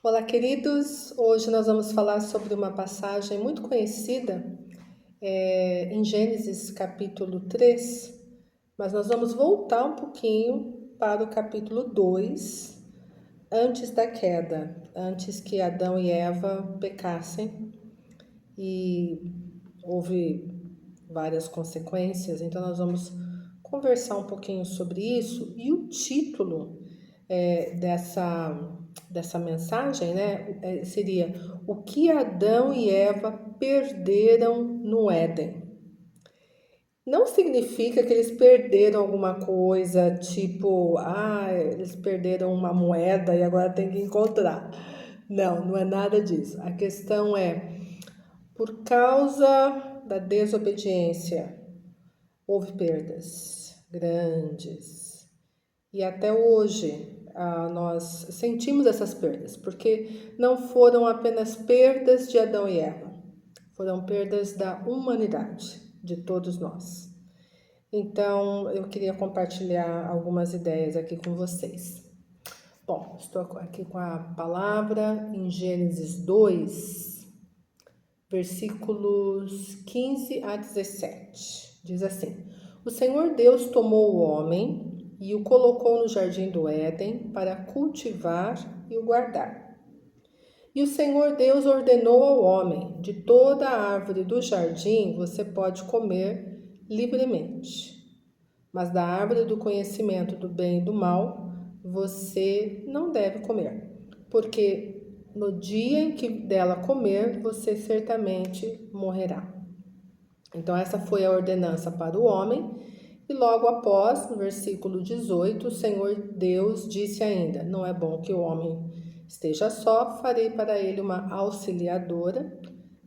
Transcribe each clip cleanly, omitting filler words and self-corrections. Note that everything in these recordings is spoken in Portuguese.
Olá, queridos. Hoje nós vamos falar sobre uma passagem muito conhecida em Gênesis capítulo 3, mas nós vamos voltar um pouquinho para o capítulo 2, antes da queda, antes que Adão e Eva pecassem e houve várias consequências. Então nós vamos conversar um pouquinho sobre isso e o título dessa mensagem, né, seria o que Adão e Eva perderam no Éden. Não significa que eles perderam alguma coisa, tipo, eles perderam uma moeda e agora tem que encontrar. Não, não é nada disso. A questão é, por causa da desobediência, houve perdas grandes. E até hoje nós sentimos essas perdas, porque não foram apenas perdas de Adão e Eva, foram perdas da humanidade, de todos nós. Então, eu queria compartilhar algumas ideias aqui com vocês. Bom, estou aqui com a palavra em Gênesis 2, versículos 15 a 17. Diz assim: O Senhor Deus tomou o homem e o colocou no jardim do Éden para cultivar e o guardar. E o Senhor Deus ordenou ao homem: de toda a árvore do jardim você pode comer livremente, mas da árvore do conhecimento do bem e do mal você não deve comer, porque no dia em que dela comer, você certamente morrerá. Então essa foi a ordenança para o homem. E logo após, no versículo 18, o Senhor Deus disse ainda: Não é bom que o homem esteja só, farei para ele uma auxiliadora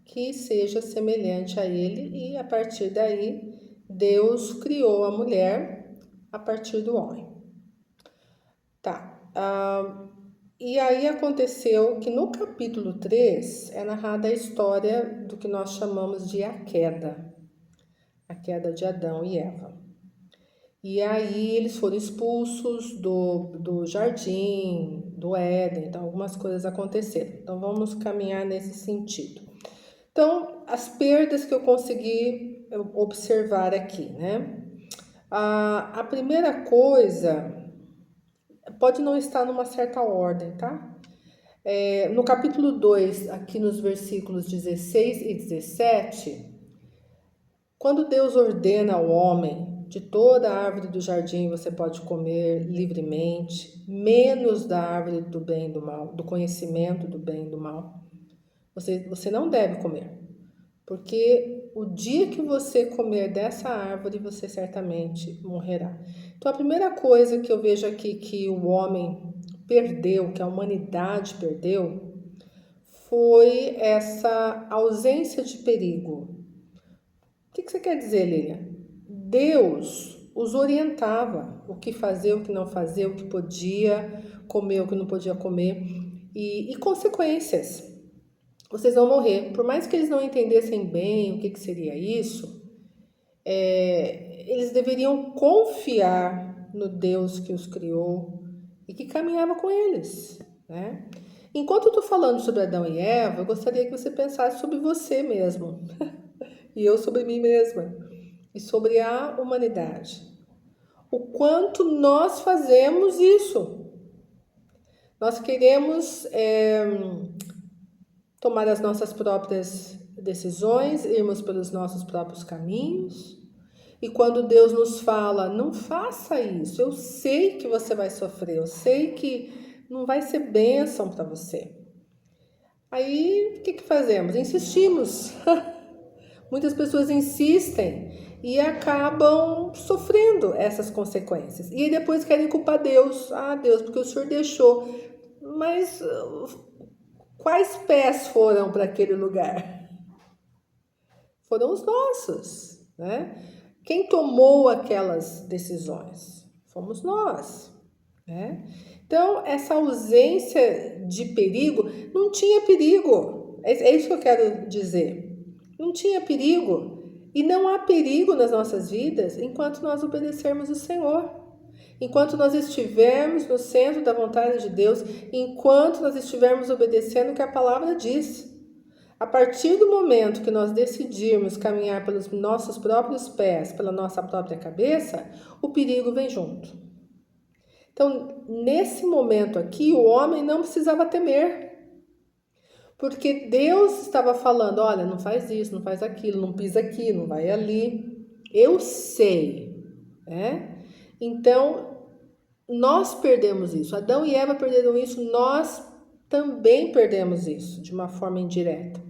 que seja semelhante a ele. E a partir daí, Deus criou a mulher a partir do homem. Tá. E aí aconteceu que no capítulo 3 é narrada a história do que nós chamamos de a queda de Adão e Eva. E aí eles foram expulsos do jardim, do Éden, então algumas coisas aconteceram. Então vamos caminhar nesse sentido. Então, as perdas que eu consegui observar aqui, né? A primeira coisa pode não estar numa certa ordem, tá? No capítulo 2, aqui nos versículos 16 e 17, quando Deus ordena ao homem: de toda a árvore do jardim você pode comer livremente, menos da árvore do bem e do mal, do conhecimento do bem e do mal, você não deve comer, porque o dia que você comer dessa árvore, você certamente morrerá. Então, a primeira coisa que eu vejo aqui que o homem perdeu, que a humanidade perdeu, foi essa ausência de perigo. O que você quer dizer, Lilian? Deus os orientava o que fazer, o que não fazer, o que podia comer, o que não podia comer, e consequências. Vocês vão morrer. Por mais que eles não entendessem bem o que seria isso, eles deveriam confiar no Deus que os criou e que caminhava com eles, né? Enquanto eu estou falando sobre Adão e Eva, eu gostaria que você pensasse sobre você mesmo e eu sobre mim mesma e sobre a humanidade. O quanto nós fazemos isso. Nós queremos tomar as nossas próprias decisões, irmos pelos nossos próprios caminhos. E quando Deus nos fala: não faça isso, eu sei que você vai sofrer, eu sei que não vai ser bênção para você. Aí, o que fazemos? Insistimos. Muitas pessoas insistem e acabam sofrendo essas consequências. E depois querem culpar Deus. Deus, porque o Senhor deixou. Mas quais pés foram para aquele lugar? Foram os nossos, né? Quem tomou aquelas decisões? Fomos nós, né? Então, essa ausência de perigo, não tinha perigo. É isso que eu quero dizer. Não tinha perigo. E não há perigo nas nossas vidas enquanto nós obedecermos o Senhor. Enquanto nós estivermos no centro da vontade de Deus, enquanto nós estivermos obedecendo o que a palavra diz. A partir do momento que nós decidirmos caminhar pelos nossos próprios pés, pela nossa própria cabeça, o perigo vem junto. Então, nesse momento aqui, o homem não precisava temer. Porque Deus estava falando, olha, não faz isso, não faz aquilo, não pisa aqui, não vai ali. Eu sei, né? Então, nós perdemos isso. Adão e Eva perderam isso, nós também perdemos isso, de uma forma indireta.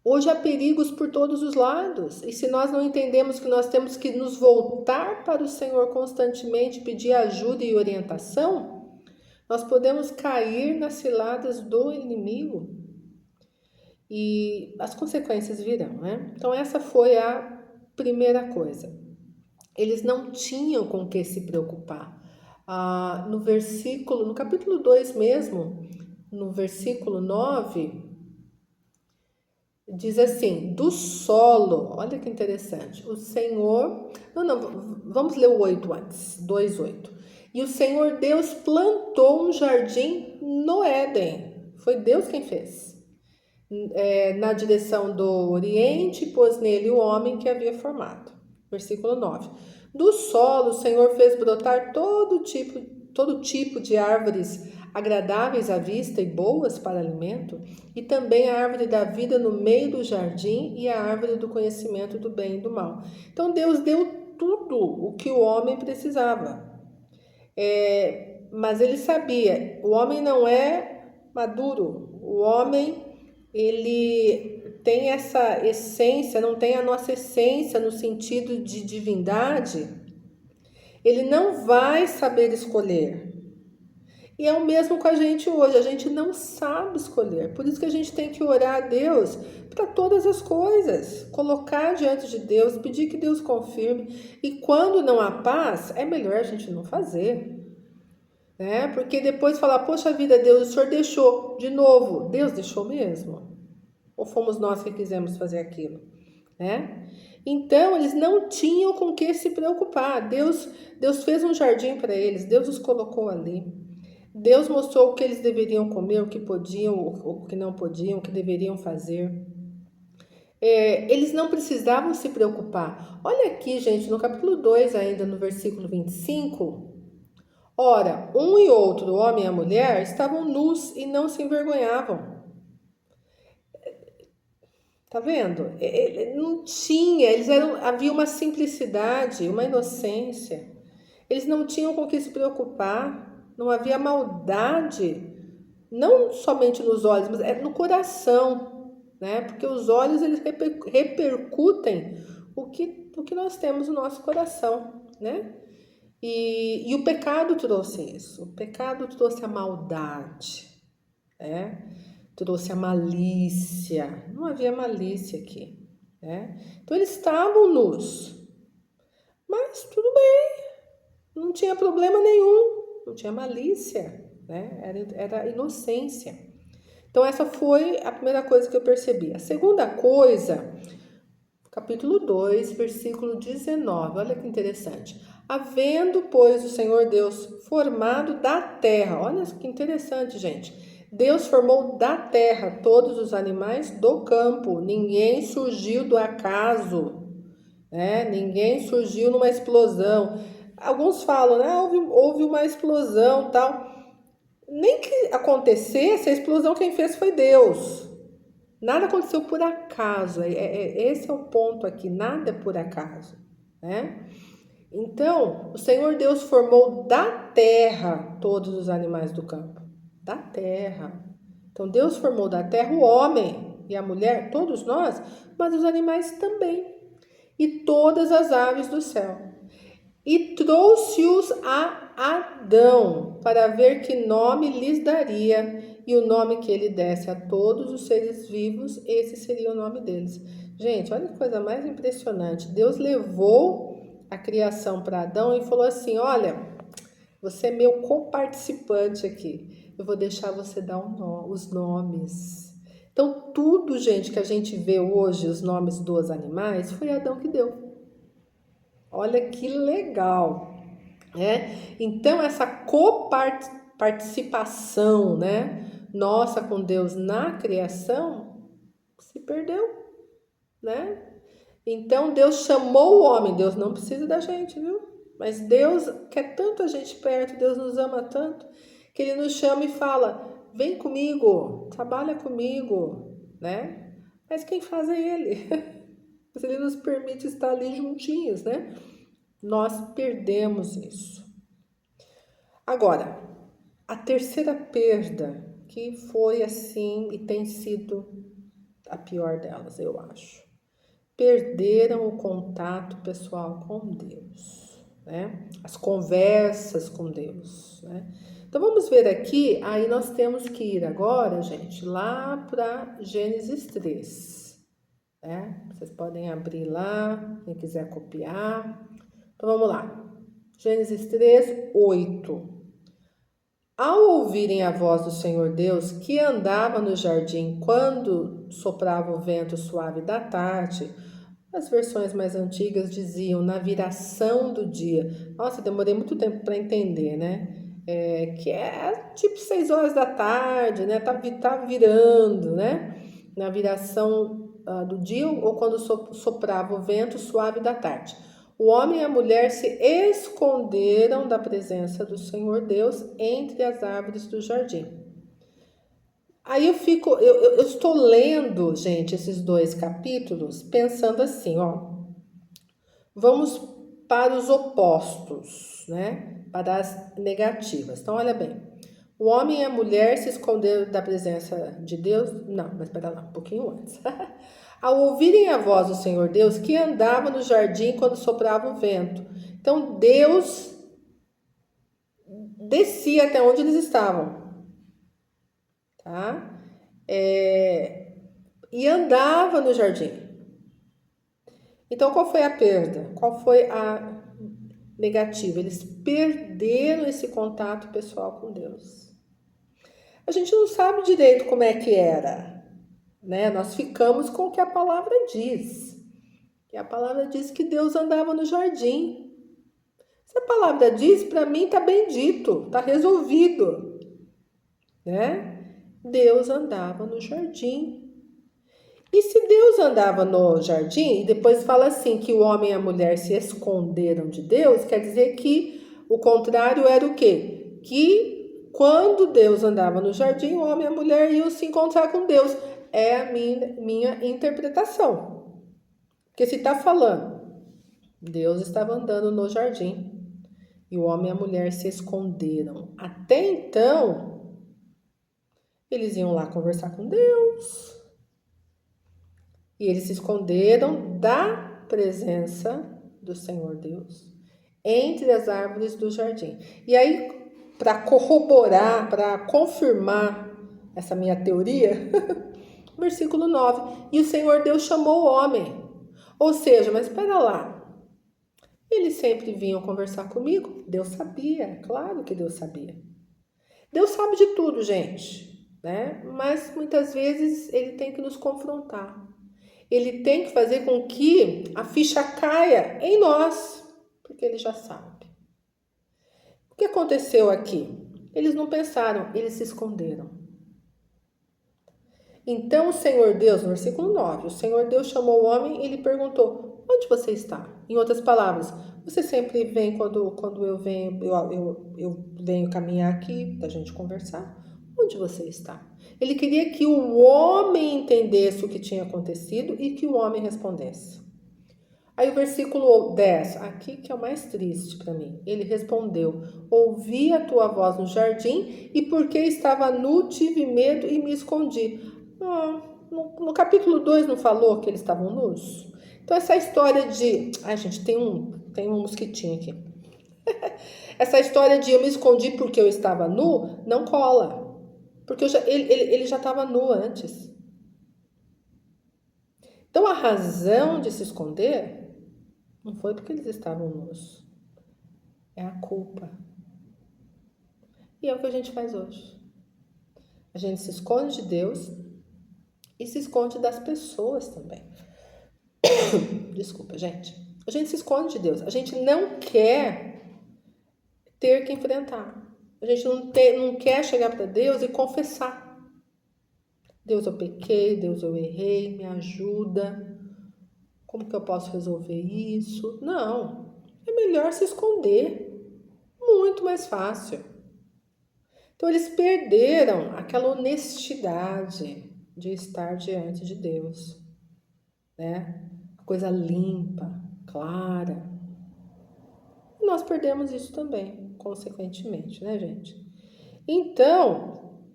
Hoje há perigos por todos os lados. E se nós não entendemos que nós temos que nos voltar para o Senhor constantemente, pedir ajuda e orientação, nós podemos cair nas ciladas do inimigo. E as consequências virão, né? Então essa foi a primeira coisa. Eles não tinham com que se preocupar. No capítulo 2 mesmo, no versículo 9, diz assim, do solo, olha que interessante, o Senhor... vamos ler o 8 antes, 2:8. E o Senhor Deus plantou um jardim no Éden. Foi Deus quem fez. Na direção do Oriente, pôs nele o homem que havia formado. Versículo 9. Do solo o Senhor fez brotar todo tipo de árvores agradáveis à vista e boas para alimento, e também a árvore da vida no meio do jardim e a árvore do conhecimento do bem e do mal. Então Deus deu tudo o que o homem precisava. Mas ele sabia, o homem não é maduro, o homem ele tem essa essência, não tem a nossa essência no sentido de divindade, ele não vai saber escolher. E é o mesmo com a gente hoje, a gente não sabe escolher. Por isso que a gente tem que orar a Deus para todas as coisas, colocar diante de Deus, pedir que Deus confirme. E quando não há paz, é melhor a gente não fazer. Né? Porque depois falar, poxa vida, Deus, o Senhor deixou de novo. Deus deixou mesmo? Ou fomos nós que quisemos fazer aquilo? Né? Então, eles não tinham com que se preocupar. Deus fez um jardim para eles, Deus os colocou ali. Deus mostrou o que eles deveriam comer, o que podiam, o que não podiam, o que deveriam fazer. Eles não precisavam se preocupar. Olha aqui, gente, no capítulo 2, ainda no versículo 25. Ora, um e outro, o homem e a mulher, estavam nus e não se envergonhavam. Tá vendo? Não tinha, havia uma simplicidade, uma inocência. Eles não tinham com que se preocupar. Não havia maldade, não somente nos olhos, mas no coração, né? Porque os olhos eles repercutem o que nós temos no nosso coração, né? E o pecado trouxe isso. O pecado trouxe a maldade, né? Trouxe a malícia. Não havia malícia aqui, né? Então eles estavam nus, mas tudo bem, não tinha problema nenhum. Não tinha malícia, né? Era inocência. Então essa foi a primeira coisa que eu percebi. A segunda coisa, capítulo 2, versículo 19, olha que interessante. Havendo, pois, o Senhor Deus formado da terra, olha que interessante, gente. Deus formou da terra todos os animais do campo, ninguém surgiu do acaso, né? Ninguém surgiu numa explosão. Alguns falam, né? Houve uma explosão, tal. Nem que acontecesse, a explosão quem fez foi Deus. Nada aconteceu por acaso. Esse é o ponto aqui, nada é por acaso, né? Então, o Senhor Deus formou da terra todos os animais do campo. Da terra. Então, Deus formou da terra o homem e a mulher, todos nós, mas os animais também. E todas as aves do céu. E trouxe-os a Adão, para ver que nome lhes daria, e o nome que ele desse a todos os seres vivos, esse seria o nome deles. Gente, olha que coisa mais impressionante. Deus levou a criação para Adão e falou assim, olha, você é meu coparticipante aqui, eu vou deixar você dar os nomes. Então, tudo, gente, que a gente vê hoje, os nomes dos animais, foi Adão que deu. Olha que legal. né? Então, essa coparticipação, né, nossa com Deus na criação se perdeu, né? Então, Deus chamou o homem. Deus não precisa da gente, viu? Mas Deus quer tanto a gente perto, Deus nos ama tanto, que Ele nos chama e fala, vem comigo, trabalha comigo, né? Mas quem faz é Ele. Mas Ele nos permite estar ali juntinhos, né? Nós perdemos isso. Agora, a terceira perda, que foi assim e tem sido a pior delas, eu acho. Perderam o contato pessoal com Deus, né? As conversas com Deus, né? Então vamos ver aqui, aí nós temos que ir agora, gente, lá para Gênesis 3, né? Vocês podem abrir lá, quem quiser copiar. Então vamos lá. Gênesis 3, 8. Ao ouvirem a voz do Senhor Deus, que andava no jardim quando soprava o vento suave da tarde, as versões mais antigas diziam na viração do dia. Nossa, demorei muito tempo para entender, né? Que é tipo 6 horas da tarde, né? Tá virando, né? Na viração do dia ou quando soprava o vento suave da tarde. O homem e a mulher se esconderam da presença do Senhor Deus entre as árvores do jardim. Aí eu estou lendo, gente, esses 2 capítulos, pensando assim, ó, vamos para os opostos, né? Para as negativas. Então, olha bem, o homem e a mulher se esconderam da presença de Deus. Não, mas espera lá, um pouquinho antes. Ao ouvirem a voz do Senhor Deus, que andava no jardim quando soprava o vento. Então, Deus descia até onde eles estavam, tá? E andava no jardim. Então, qual foi a perda? Qual foi a negativa? Eles perderam esse contato pessoal com Deus. A gente não sabe direito como é que era, né? Nós ficamos com o que a palavra diz. E a palavra diz que Deus andava no jardim. Se a palavra diz, para mim está bem dito, está resolvido, né? Deus andava no jardim. E se Deus andava no jardim, e depois fala assim que o homem e a mulher se esconderam de Deus, quer dizer que o contrário era o quê? Que quando Deus andava no jardim, o homem e a mulher iam se encontrar com Deus. É a minha interpretação. Porque se está falando, Deus estava andando no jardim e o homem e a mulher se esconderam. Até então, eles iam lá conversar com Deus. E eles se esconderam da presença do Senhor Deus entre as árvores do jardim. E aí, para corroborar, para confirmar essa minha teoria, versículo 9: e o Senhor Deus chamou o homem. Ou seja, mas espera lá, eles sempre vinham conversar comigo? Deus sabia, claro que Deus sabia. Deus sabe de tudo, gente, né? Mas muitas vezes ele tem que nos confrontar. Ele tem que fazer com que a ficha caia em nós, porque ele já sabe. O que aconteceu aqui? Eles não pensaram, eles se esconderam. Então o Senhor Deus, no versículo 9, o Senhor Deus chamou o homem e lhe perguntou, onde você está? Em outras palavras, você sempre vem quando eu venho, eu venho caminhar aqui, da gente conversar? Onde você está? Ele queria que o homem entendesse o que tinha acontecido e que o homem respondesse. Aí o versículo 10, aqui que é o mais triste para mim. Ele respondeu, ouvi a tua voz no jardim e porque estava nu tive medo e me escondi. No capítulo 2 não falou que eles estavam nus? Então essa história de... Ai gente, tem um mosquitinho aqui. Essa história de eu me escondi porque eu estava nu, não cola. Porque ele já estava nu antes. Então a razão de se esconder não foi porque eles estavam nus. É a culpa. E é o que a gente faz hoje. A gente se esconde de Deus e se esconde das pessoas também. Desculpa, gente. A gente se esconde de Deus. A gente não quer ter que enfrentar. A gente não quer chegar para Deus e confessar. Deus, eu pequei, Deus, eu errei, me ajuda. Como que eu posso resolver isso? Não, é melhor se esconder. Muito mais fácil. Então eles perderam aquela honestidade de estar diante de Deus, né? Coisa limpa, clara. E nós perdemos isso também, consequentemente, né, gente? Então,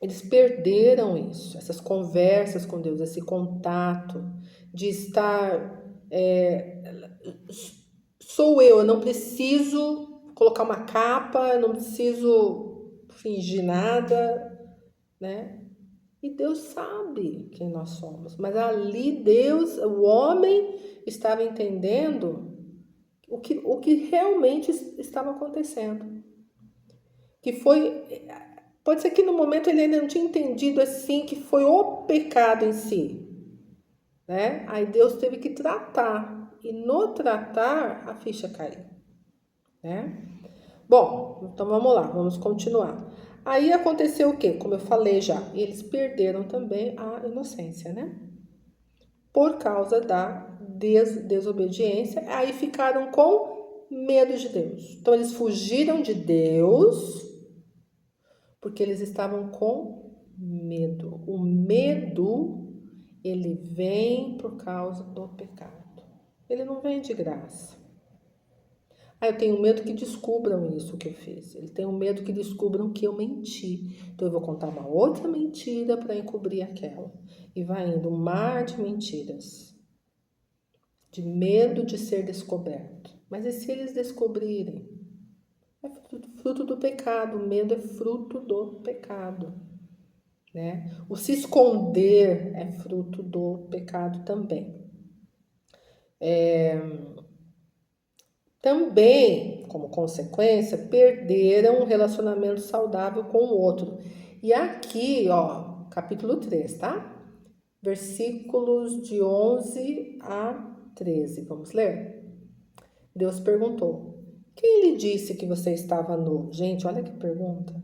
eles perderam isso, essas conversas com Deus, esse contato de estar. Sou eu não preciso colocar uma capa, eu não preciso fingir nada, né? E Deus sabe quem nós somos, mas ali Deus, o homem, estava entendendo o que realmente estava acontecendo. Que foi. Pode ser que no momento ele ainda não tinha entendido assim que foi o pecado em si, né? Aí Deus teve que tratar, e no tratar a ficha caiu, né? Bom, então vamos lá, vamos continuar. Aí aconteceu o quê? Como eu falei já, eles perderam também a inocência, né? Por causa da desobediência, aí ficaram com medo de Deus. Então eles fugiram de Deus porque eles estavam com medo. O medo, ele vem por causa do pecado. Ele não vem de graça. Ah, eu tenho medo que descubram isso que eu fiz. Eu tenho medo que descubram que eu menti. Então eu vou contar uma outra mentira para encobrir aquela. E vai indo um mar de mentiras. De medo de ser descoberto. Mas e se eles descobrirem? É fruto do pecado. O medo é fruto do pecado, né? O se esconder é fruto do pecado também. Também, como consequência, perderam um relacionamento saudável com o outro. E aqui, ó, capítulo 3, tá? Versículos de 11 a 13. Vamos ler? Deus perguntou: quem lhe disse que você estava nu? Gente, olha que pergunta.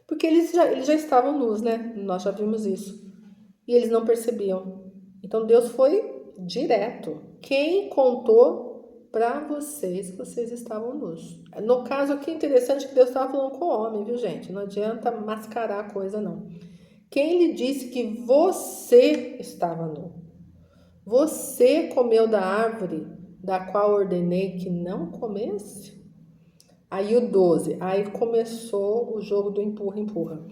Porque eles já estavam nus, né? Nós já vimos isso. E eles não percebiam. Então Deus foi direto. Quem contou para vocês que vocês estavam nus? No caso aqui, interessante que Deus estava falando com o homem, viu, gente? Não adianta mascarar a coisa, não. Quem lhe disse que você estava nu? Você comeu da árvore da qual ordenei que não comesse? Aí o 12, aí começou o jogo do empurra-empurra.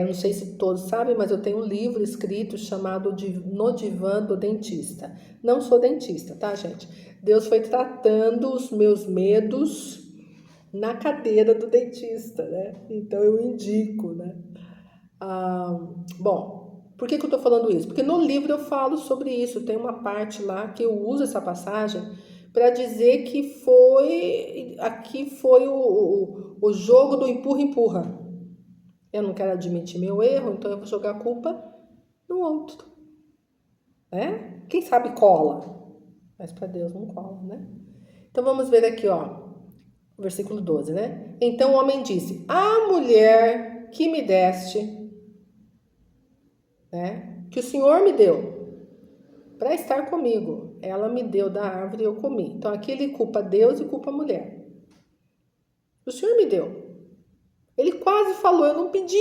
Não sei se todos sabem, mas eu tenho um livro escrito chamado No Divã do Dentista. Não sou dentista, tá, gente? Deus foi tratando os meus medos na cadeira do dentista, né? Então eu indico, né? Bom, por que eu tô falando isso? Porque no livro eu falo sobre isso. Tem uma parte lá que eu uso essa passagem para dizer que aqui foi o jogo do empurra-empurra. Eu não quero admitir meu erro, então eu vou jogar a culpa no outro, né? Quem sabe cola, mas para Deus não cola, né? Então vamos ver aqui, ó, versículo 12, né? Então o homem disse: a mulher que me deste, né? Que o Senhor me deu para estar comigo, ela me deu da árvore e eu comi. Então aqui ele culpa Deus e culpa a mulher. O Senhor me deu. Ele quase falou, eu não pedi.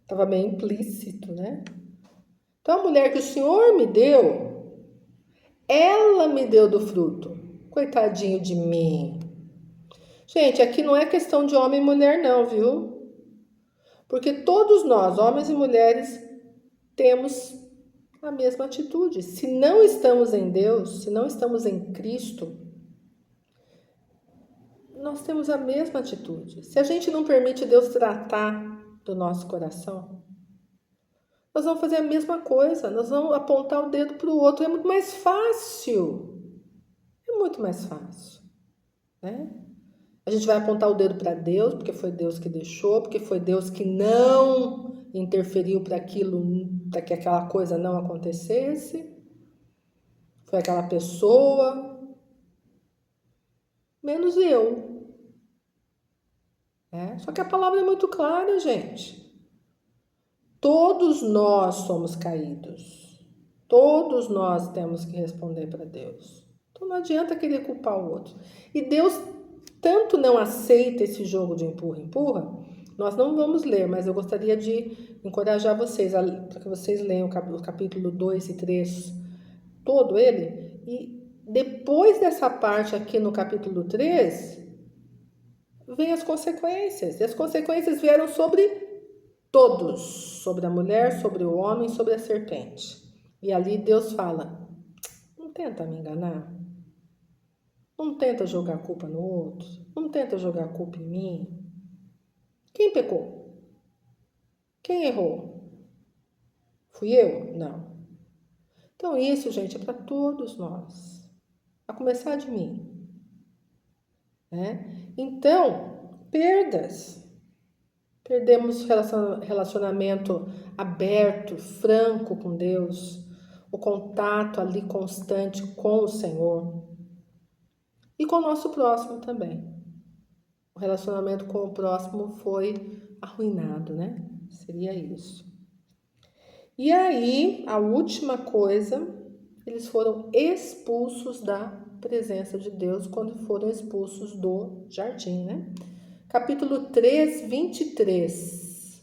Estava meio implícito, né? Então a mulher que o Senhor me deu, ela me deu do fruto. Coitadinho de mim. Gente, aqui não é questão de homem e mulher não, viu? Porque todos nós, homens e mulheres, temos a mesma atitude. Se não estamos em Deus, se não estamos em Cristo, nós temos a mesma atitude. Se a gente não permite Deus tratar do nosso coração, nós vamos fazer a mesma coisa. Nós vamos apontar o dedo para o outro. É muito mais fácil. É muito mais fácil, né? A gente vai apontar o dedo para Deus, porque foi Deus que deixou, porque foi Deus que não interferiu para que aquela coisa não acontecesse. Foi aquela pessoa. menos eu. Só que a palavra é muito clara, gente. Todos nós somos caídos. Todos nós temos que responder para Deus. Então não adianta querer culpar o outro. E Deus tanto não aceita esse jogo de empurra-empurra. Nós não vamos ler, mas eu gostaria de encorajar vocês para que vocês leiam o capítulo 2 e 3, todo ele. E depois dessa parte aqui no capítulo 3, vem as consequências. E as consequências vieram sobre todos. Sobre a mulher, sobre o homem, sobre a serpente. E ali Deus fala, não tenta me enganar. Não tenta jogar a culpa no outro. Não tenta jogar a culpa em mim. Quem pecou? Quem errou? Fui eu? Não. Então isso, gente, é para todos nós. A começar de mim. Então, perdas. Perdemos relacionamento aberto, franco com Deus. O contato ali constante com o Senhor. E com o nosso próximo também. O relacionamento com o próximo foi arruinado, né? Seria isso. E aí, a última coisa, eles foram expulsos da presença de Deus quando foram expulsos do jardim, né? Capítulo 3, 23.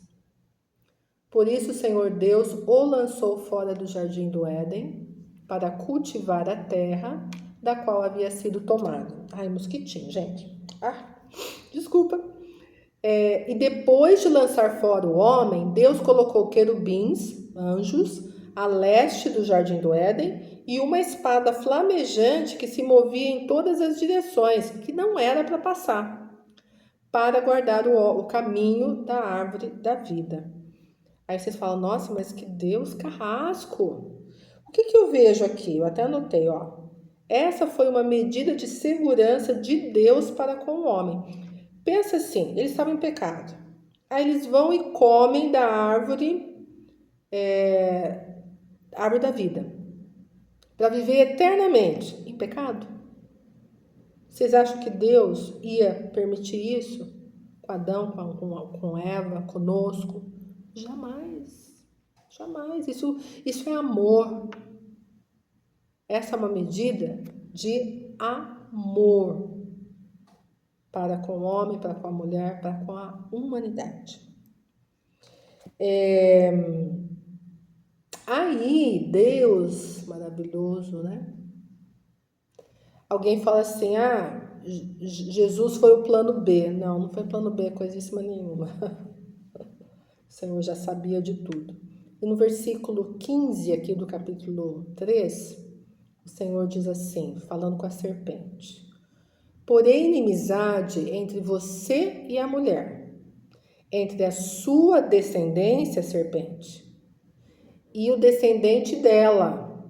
Por isso o Senhor Deus o lançou fora do jardim do Éden para cultivar a terra da qual havia sido tomado. Ai, mosquitinho, gente. Desculpa. E depois de lançar fora o homem, Deus colocou querubins, anjos, a leste do jardim do Éden e uma espada flamejante que se movia em todas as direções, que não era para passar, para guardar o caminho da árvore da vida. Aí vocês falam, nossa, mas que Deus carrasco. O que eu vejo aqui? Eu até anotei, ó. Essa foi uma medida de segurança de Deus para com o homem. Pensa assim, eles estavam em pecado. Aí eles vão e comem da árvore, árvore da vida, para viver eternamente em pecado. Vocês acham que Deus ia permitir isso com Adão, com Eva, conosco? Jamais, jamais. Isso é amor. Essa é uma medida de amor para com o homem, para com a mulher, para com a humanidade. Aí, Deus maravilhoso, né? Alguém fala assim, Jesus foi o plano B. Não foi plano B, coisíssima nenhuma. O Senhor já sabia de tudo. E no versículo 15 aqui do capítulo 3, o Senhor diz assim, falando com a serpente: porém inimizade entre você e a mulher, entre a sua descendência, serpente, e o descendente dela.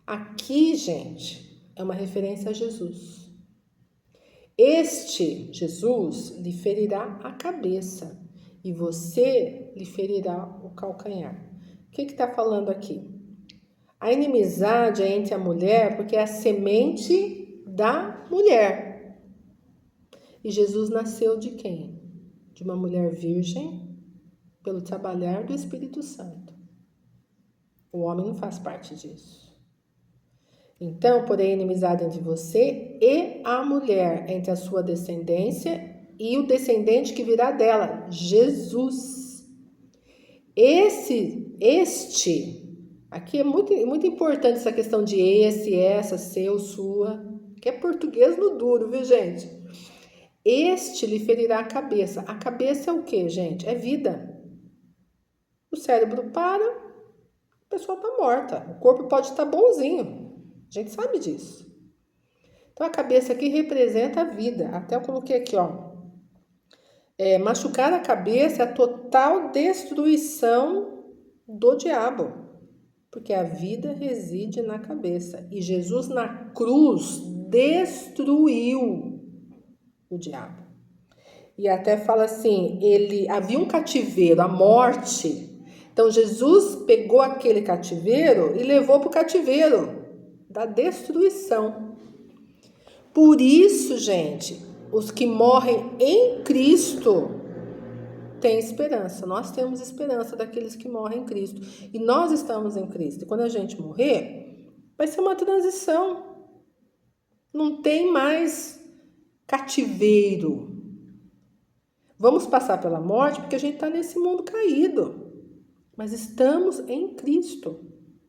Aqui, gente, é uma referência a Jesus. Este, Jesus, lhe ferirá a cabeça e você lhe ferirá o calcanhar. O que está falando aqui? A inimizade é entre a mulher porque é a semente da mulher. E Jesus nasceu de quem? De uma mulher virgem pelo trabalhar do Espírito Santo. O homem não faz parte disso. Então, porém, inimizade entre você e a mulher, entre a sua descendência e o descendente que virá dela, Jesus. Aqui é muito importante essa questão de esse, essa, seu, sua, que é português no duro, viu, gente? Este lhe ferirá a cabeça. A cabeça é o quê, gente? É vida. O cérebro para, a pessoa está morta. O corpo pode estar bonzinho. A gente sabe disso. Então, a cabeça aqui representa a vida. Até eu coloquei aqui, ó. Machucar a cabeça é a total destruição do diabo. Porque a vida reside na cabeça. E Jesus na cruz destruiu o diabo. E até fala assim, havia um cativeiro, a morte. Então, Jesus pegou aquele cativeiro e levou para o cativeiro da destruição. Por isso, gente, os que morrem em Cristo têm esperança. Nós temos esperança daqueles que morrem em Cristo. E nós estamos em Cristo. E quando a gente morrer, vai ser uma transição. Não tem mais cativeiro. Vamos passar pela morte porque a gente está nesse mundo caído. Mas estamos em Cristo,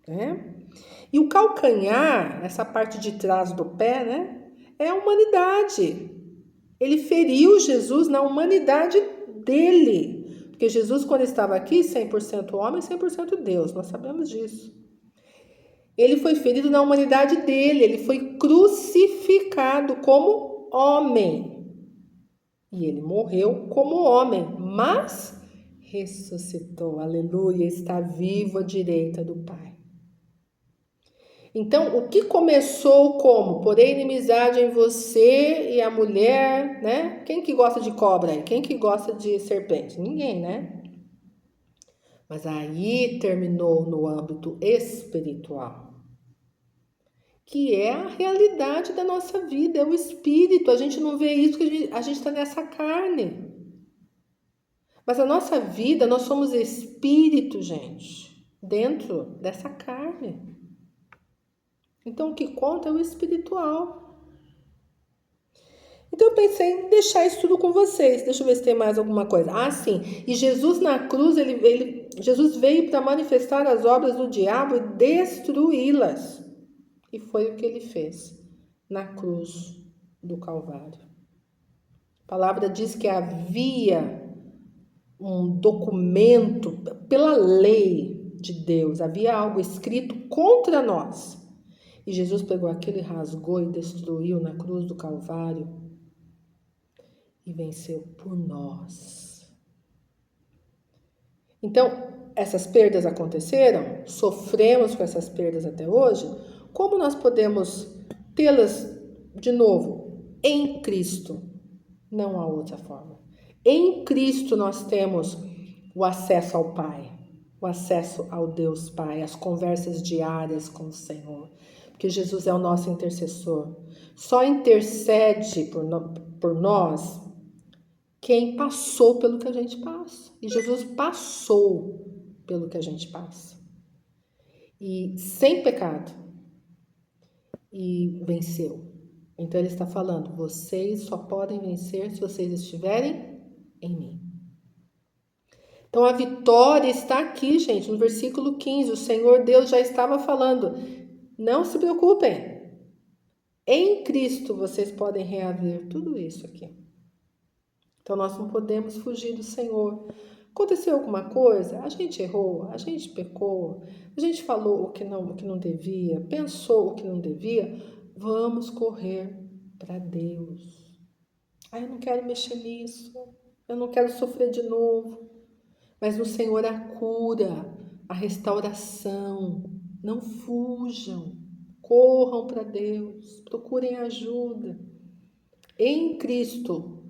né? E o calcanhar, essa parte de trás do pé, né? É a humanidade. Ele feriu Jesus na humanidade dele. Porque Jesus, quando estava aqui, 100% homem, 100% Deus. Nós sabemos disso. Ele foi ferido na humanidade dele. Ele foi crucificado como homem. E ele morreu como homem, mas ressuscitou. Aleluia, está vivo à direita do Pai. Então, o que começou como? Porém, inimizade em você e a mulher, né? Quem que gosta de cobra aí? Quem que gosta de serpente? Ninguém, né? Mas aí terminou no âmbito espiritual, que é a realidade da nossa vida, é o espírito. A gente não vê isso porque a gente está nessa carne. Mas a nossa vida, nós somos espírito, gente, dentro dessa carne. Então, o que conta é o espiritual. Então, eu pensei em deixar isso tudo com vocês. Deixa eu ver se tem mais alguma coisa. Ah, sim. E Jesus na cruz, Jesus veio para manifestar as obras do diabo e destruí-las. E foi o que ele fez na cruz do Calvário. A palavra diz que havia um documento pela lei de Deus, havia algo escrito contra nós. E Jesus pegou aquilo e rasgou e destruiu na cruz do Calvário e venceu por nós. Então, essas perdas aconteceram, sofremos com essas perdas até hoje. Como nós podemos tê-las de novo? Em Cristo, não há outra forma. Em Cristo nós temos o acesso ao Pai, o acesso ao Deus Pai, as conversas diárias com o Senhor. Porque Jesus é o nosso intercessor. Só intercede por nós quem passou pelo que a gente passa. E Jesus passou pelo que a gente passa. E sem pecado. E venceu. Então ele está falando, vocês só podem vencer se vocês estiverem em mim. Então a vitória está aqui, gente, no versículo 15. O Senhor Deus já estava falando, não se preocupem. Em Cristo vocês podem reaver tudo isso aqui. Então nós não podemos fugir do Senhor. Aconteceu alguma coisa? A gente errou, a gente pecou, a gente falou o que não devia, pensou o que não devia. Vamos correr para Deus. Ah, eu não quero mexer nisso, eu não quero sofrer de novo. Mas no Senhor a cura, a restauração. Não fujam, corram para Deus, procurem ajuda. Em Cristo,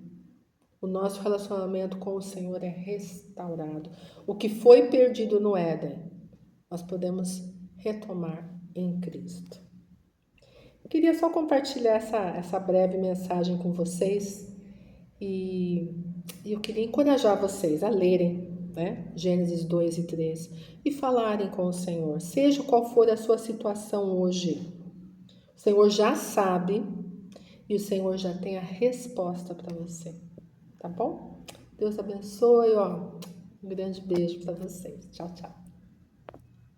o nosso relacionamento com o Senhor é restaurado. O que foi perdido no Éden, nós podemos retomar em Cristo. Eu queria só compartilhar essa breve mensagem com vocês e eu queria encorajar vocês a lerem, né, Gênesis 2 e 3 e falarem com o Senhor, seja qual for a sua situação hoje. O Senhor já sabe e o Senhor já tem a resposta para você, tá bom? Deus abençoe, ó. Um grande beijo para vocês. Tchau, tchau.